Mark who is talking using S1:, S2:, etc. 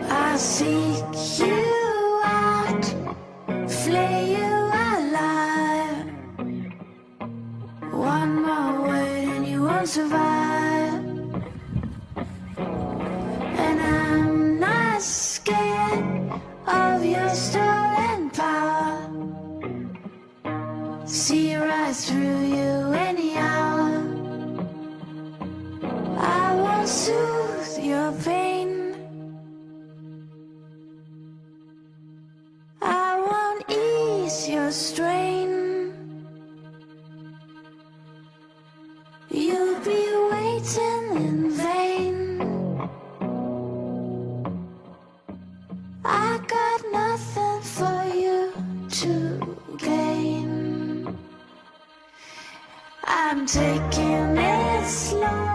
S1: I seek you out, flay you alive. One more word and you won't survive. And I'm not scared of your stolen power. See right through you any hour. I won't soothe your pain. I won't ease your strain. You'll be waiting in vain. I got nothing for you to gain. I'm taking it slow.